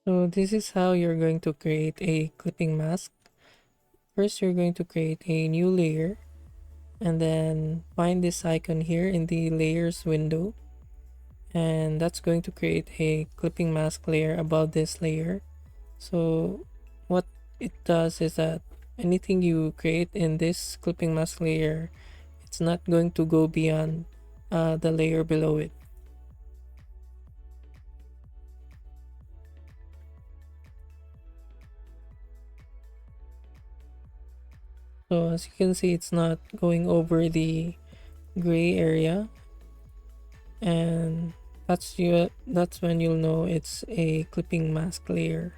So this is how you're going to create a clipping mask. First, you're going to create a new layer and then find this icon here in the layers window. And that's going to create a clipping mask layer above this layer. So what it does is that anything you create in this clipping mask layer, it's not going to go beyond the layer below it. So as you can see, it's not going over the gray area, and that's when you'll know it's a clipping mask layer.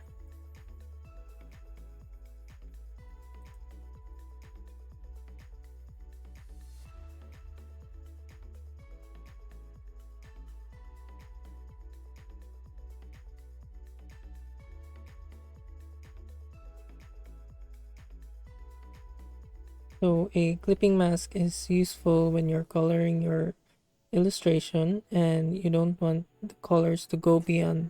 So a clipping mask is useful when you're coloring your illustration and you don't want the colors to go beyond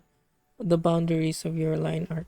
the boundaries of your line art.